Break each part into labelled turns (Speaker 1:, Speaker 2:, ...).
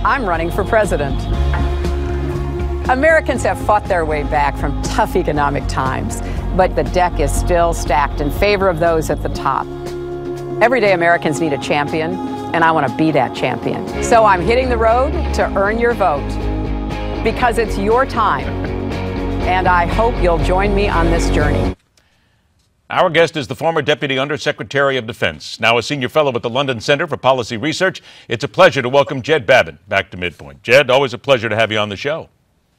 Speaker 1: I'm running for president. Americans have fought their way back from tough economic times, but the deck is still stacked in favor of those at the top. Everyday Americans need a champion, and I want to be that champion. So I'm hitting the road to earn your vote, because it's your time, and I hope you'll join me on this journey.
Speaker 2: Our guest is the former Deputy Undersecretary of Defense, now a senior fellow at the London Center for Policy Research. It's a pleasure to welcome Jed Babbin back to MidPoint. Jed, always a pleasure to have you on the show.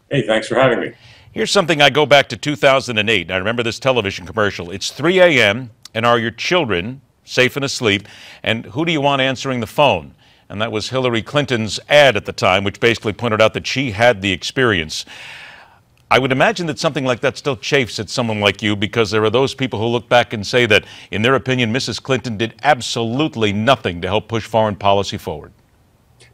Speaker 3: Hey, thanks for having me.
Speaker 2: Here's something I go back to 2008. I remember this television commercial. It's 3 a.m., and are your children safe and asleep? And who do you want answering the phone? And that was Hillary Clinton's ad at the time, which basically pointed out that she had the experience. I would imagine that something like that still chafes at someone like you, because there are those people who look back and say that, in their opinion, Mrs. Clinton did absolutely nothing to help push foreign policy forward.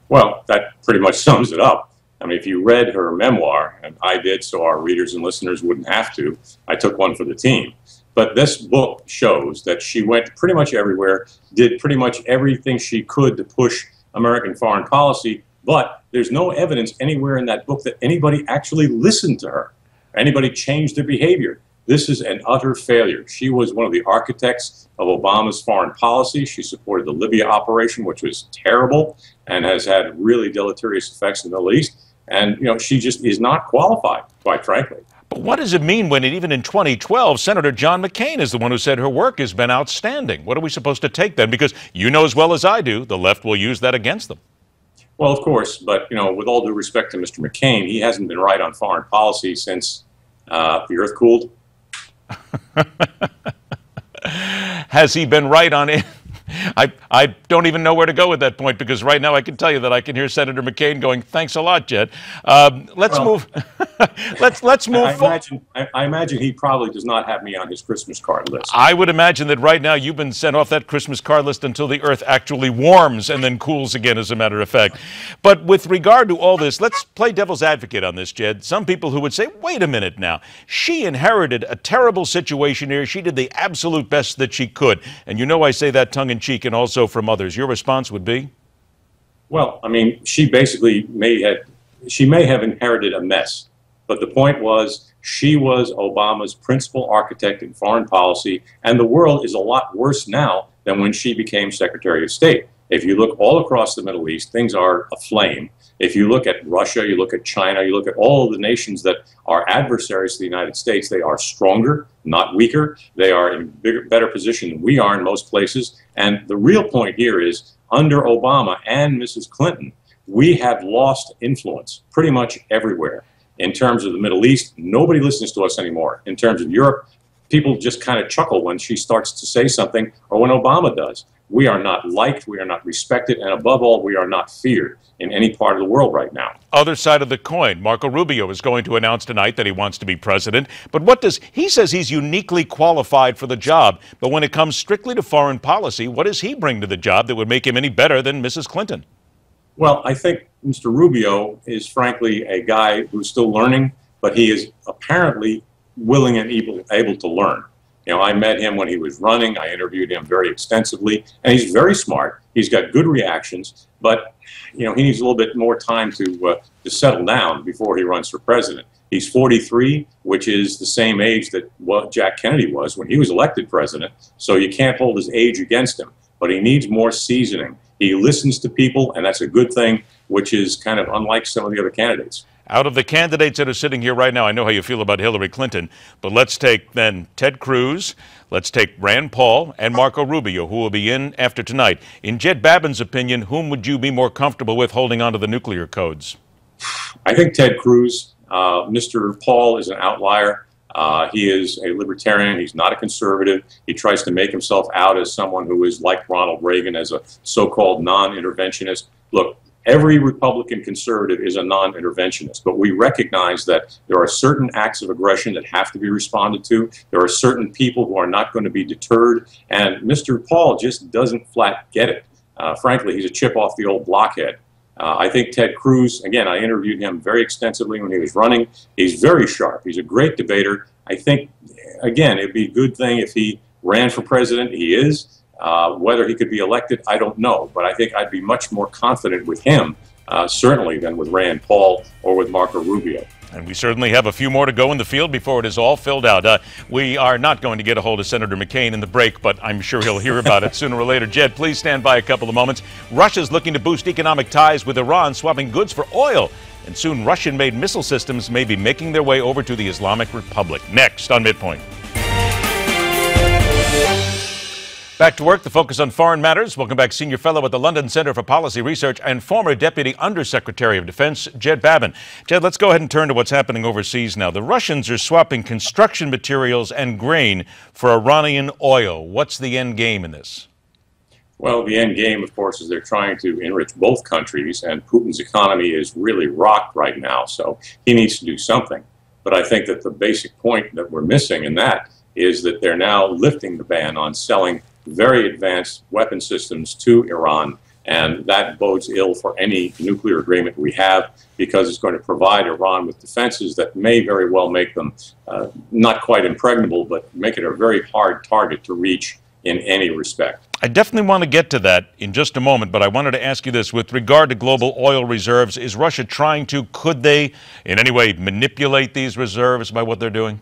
Speaker 3: Well, that pretty much sums it up. I mean, if you read her memoir, and I did, so our readers and listeners wouldn't have to, I took one for the team. But this book shows that she went pretty much everywhere, did pretty much everything she could to push American foreign policy, but there's no evidence anywhere in that book that anybody actually listened to her, anybody changed their behavior. This is an utter failure. She was one of the architects of Obama's foreign policy. She supported the Libya operation, which was terrible and has had really deleterious effects in the Middle East. And, you know, she just is not qualified, quite frankly.
Speaker 2: But what does it mean when, even in 2012, Senator John McCain is the one who said her work has been outstanding? What are we supposed to take then? Because you know as well as I do, the left will use that against them.
Speaker 3: Well, of course, but, you know, with all due respect to Mr. McCain, he hasn't been right on foreign policy since the earth cooled.
Speaker 2: Has he been right on it? I don't even know where to go with that point, because right now I can tell you that I can hear Senator McCain going, "Thanks a lot, Jed." Let's move. let's move forward.
Speaker 3: I imagine he probably does not have me on his Christmas card list.
Speaker 2: I would imagine that right now you've been sent off that Christmas card list until the earth actually warms and then cools again, as a matter of fact. But with regard to all this, let's play devil's advocate on this, Jed. Some people who would say, wait a minute now, she inherited a terrible situation here. She did the absolute best that she could. And you know I say that tongue in cheek and also from others. Your response would be?
Speaker 3: Well, I mean, she basically may have inherited a mess. But the point was, she was Obama's principal architect in foreign policy, and the world is a lot worse now than when she became Secretary of State. If you look all across the Middle East, things are aflame. If you look at Russia, you look at China, you look at all of the nations that are adversaries to the United States, they are stronger, not weaker. They are in a better position than we are in most places. And the real point here is, under Obama and Mrs. Clinton, we have lost influence pretty much everywhere. In terms of the Middle East, nobody listens to us anymore. In terms of Europe, people just kind of chuckle when she starts to say something, or when Obama does. We are not liked, we are not respected, and above all, we are not feared in any part of the world right now.
Speaker 2: Other side of the coin, Marco Rubio is going to announce tonight that he wants to be president. But he says he's uniquely qualified for the job. But when it comes strictly to foreign policy, what does he bring to the job that would make him any better than Mrs. Clinton?
Speaker 3: Well, I think Mr. Rubio is frankly a guy who's still learning, but he is apparently willing and able to learn. You know, I met him when he was running. I interviewed him very extensively, and he's very smart. He's got good reactions, but, you know, he needs a little bit more time to settle down before he runs for president. He's 43, which is the same age that Jack Kennedy was when he was elected president, so you can't hold his age against him, but he needs more seasoning. He listens to people, and that's a good thing, which is kind of unlike some of the other candidates.
Speaker 2: Out of the candidates that are sitting here right now, I know how you feel about Hillary Clinton, but let's take then Ted Cruz, let's take Rand Paul, and Marco Rubio, who will be in after tonight. In Jed Babbin's opinion, whom would you be more comfortable with holding onto the nuclear codes?
Speaker 3: I think Ted Cruz. Mr. Paul is an outlier. He is a libertarian. He's not a conservative. He tries to make himself out as someone who is like Ronald Reagan, as a so-called non-interventionist. Look, every Republican conservative is a non-interventionist, but we recognize that there are certain acts of aggression that have to be responded to. There are certain people who are not going to be deterred, and Mr. Paul just doesn't flat get it. Frankly, he's a chip off the old blockhead. I think Ted Cruz, again, I interviewed him very extensively when he was running. He's very sharp. He's a great debater. I think, again, it'd be a good thing if he ran for president. He is. Whether he could be elected, I don't know. But I think I'd be much more confident with him certainly, than with Rand Paul or with Marco Rubio.
Speaker 2: And we certainly have a few more to go in the field before it is all filled out. We are not going to get a hold of Senator McCain in the break, but I'm sure he'll hear about it sooner or later. Jed, please stand by a couple of moments. Russia's looking to boost economic ties with Iran, swapping goods for oil. And soon Russian-made missile systems may be making their way over to the Islamic Republic. Next on MidPoint. Back to work, the focus on foreign matters. Welcome back, Senior Fellow at the London Center for Policy Research and former Deputy Undersecretary of Defense, Jed Babbin. Jed, let's go ahead and turn to what's happening overseas now. The Russians are swapping construction materials and grain for Iranian oil. What's the end game in this?
Speaker 3: Well, the end game, of course, is they're trying to enrich both countries, and Putin's economy is really rocked right now, so he needs to do something. But I think that the basic point that we're missing in that is that they're now lifting the ban on selling very advanced weapon systems to Iran, and that bodes ill for any nuclear agreement we have, because it's going to provide Iran with defenses that may very well make them not quite impregnable, but make it a very hard target to reach in any respect.
Speaker 2: I definitely want to get to that in just a moment, but I wanted to ask you this. With regard to global oil reserves, is Russia could they in any way manipulate these reserves by what they're doing?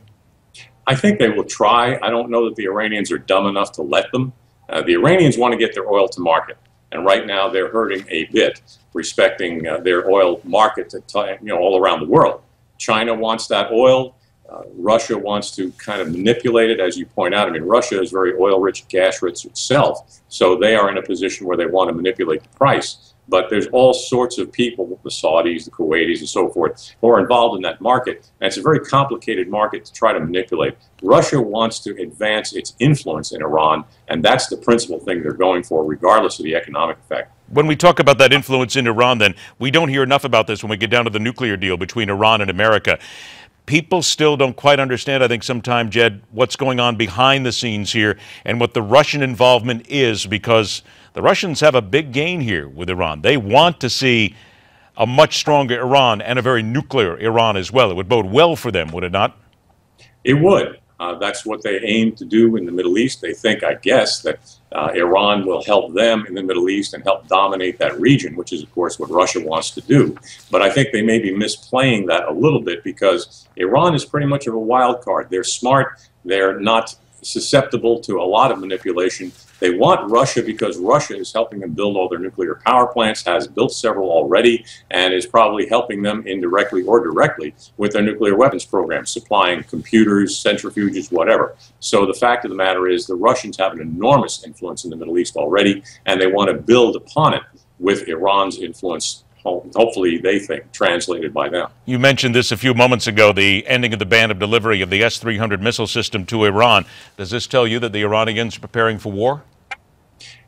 Speaker 3: I think they will try. I don't know that the Iranians are dumb enough to let them. The Iranians want to get their oil to market, and right now they're hurting a bit, respecting their oil market all around the world. China wants that oil. Russia wants to kind of manipulate it, as you point out. I mean, Russia is very oil-rich, gas-rich itself, so they are in a position where they want to manipulate the price. But there's all sorts of people, the Saudis, the Kuwaitis, and so forth, who are involved in that market. And it's a very complicated market to try to manipulate. Russia wants to advance its influence in Iran, and that's the principal thing they're going for, regardless of the economic effect.
Speaker 2: When we talk about that influence in Iran, then, we don't hear enough about this when we get down to the nuclear deal between Iran and America. People still don't quite understand, I think, sometimes, Jed, what's going on behind the scenes here and what the Russian involvement is, because the Russians have a big gain here with Iran. They want to see a much stronger Iran and a very nuclear Iran as well. It would bode well for them, would it not?
Speaker 3: It would. That's what they aim to do in the Middle East. They think, I guess, that Iran will help them in the Middle East and help dominate that region, which is, of course, what Russia wants to do. But I think they may be misplaying that a little bit, because Iran is pretty much of a wild card. They're smart. They're not susceptible to a lot of manipulation. They want Russia because Russia is helping them build all their nuclear power plants, has built several already, and is probably helping them indirectly or directly with their nuclear weapons program, supplying computers, centrifuges, whatever. So the fact of the matter is the Russians have an enormous influence in the Middle East already, and they want to build upon it with Iran's influence, hopefully, they think, translated by them.
Speaker 2: You mentioned this a few moments ago, the ending of the ban of delivery of the S-300 missile system to Iran. Does this tell you that the Iranians are preparing for war?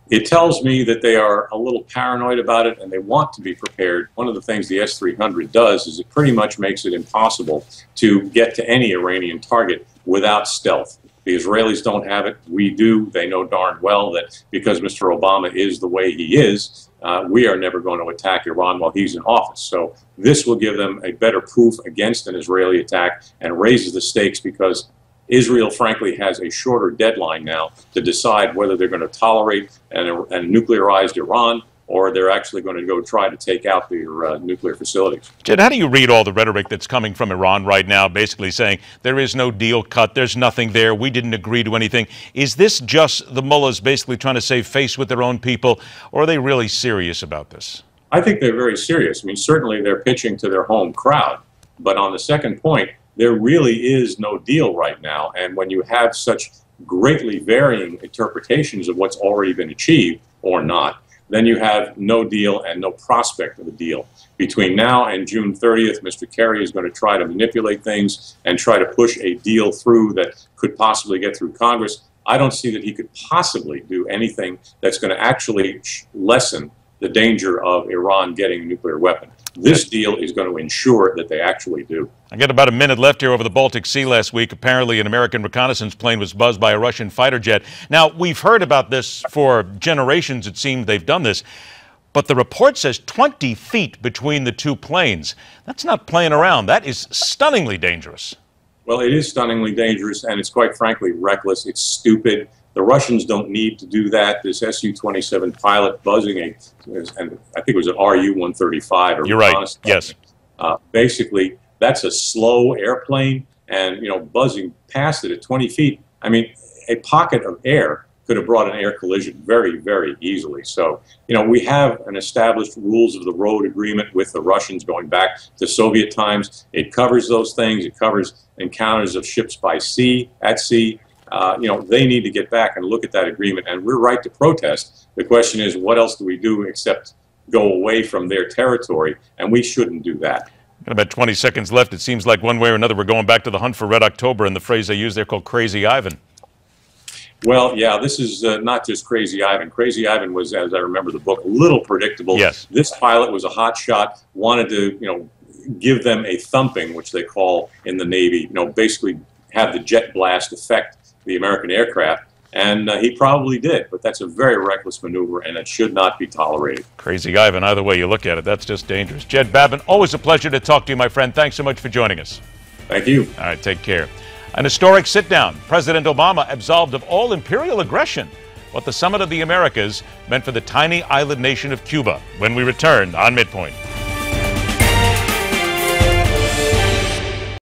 Speaker 3: It tells me that they are a little paranoid about it, and they want to be prepared. One of the things the S-300 does is it pretty much makes it impossible to get to any Iranian target without stealth. The Israelis don't have it. We do. They know darn well that because Mr. Obama is the way he is, we are never going to attack Iran while he's in office. So this will give them a better proof against an Israeli attack and raises the stakes, because Israel, frankly, has a shorter deadline now to decide whether they're going to tolerate a nuclearized Iran, or they're actually going to go try to take out their nuclear facilities.
Speaker 2: Jed, how do you read all the rhetoric that's coming from Iran right now, basically saying there is no deal cut, there's nothing there, we didn't agree to anything? Is this just the mullahs basically trying to save face with their own people, or are they really serious about this?
Speaker 3: I think they're very serious. I mean, certainly they're pitching to their home crowd. But on the second point, there really is no deal right now. And when you have such greatly varying interpretations of what's already been achieved or not, then you have no deal and no prospect of a deal. Between now and June 30th, Mr. Kerry is going to try to manipulate things and try to push a deal through that could possibly get through Congress. I don't see that he could possibly do anything that's going to actually lessen the danger of Iran getting a nuclear weapon. This deal is going to ensure that they actually do.
Speaker 2: I got about a minute left here. Over the Baltic Sea last week, apparently an American reconnaissance plane was buzzed by a Russian fighter jet. Now, we've heard about this for generations. It seems they've done this. But the report says 20 feet between the two planes. That's not playing around. That is stunningly dangerous.
Speaker 3: Well, it is stunningly dangerous, and it's quite frankly reckless. It's stupid. The Russians don't need to do that. This Su-27 pilot buzzing and I think it was an Ru-135 or
Speaker 2: You're right. Yes.
Speaker 3: Basically, that's a slow airplane, and buzzing past it at 20 feet. I mean, a pocket of air could have brought an air collision very, very easily. So, we have an established rules of the road agreement with the Russians going back to Soviet times. It covers those things. It covers encounters of ships by sea, at sea. They need to get back and look at that agreement, and we're right to protest. The question is, what else do we do except go away from their territory? And we shouldn't do that.
Speaker 2: Got about 20 seconds left. It seems like one way or another we're going back to the hunt for Red October and the phrase they use there called Crazy Ivan.
Speaker 3: Well, yeah, this is not just Crazy Ivan. Crazy Ivan was, as I remember the book, a little predictable.
Speaker 2: Yes.
Speaker 3: This pilot was a hot shot, wanted to, give them a thumping, which they call in the Navy, basically have the jet blast affect the American aircraft. And he probably did, but that's a very reckless maneuver, and it should not be tolerated.
Speaker 2: Crazy Ivan, either way you look at it, that's just dangerous. Jed Babbin, always a pleasure to talk to you, my friend. Thanks so much for joining us.
Speaker 3: Thank you.
Speaker 2: All right, take care. An historic sit-down. President Obama absolved of all imperial aggression. What the Summit of the Americas meant for the tiny island nation of Cuba. When we return on MidPoint.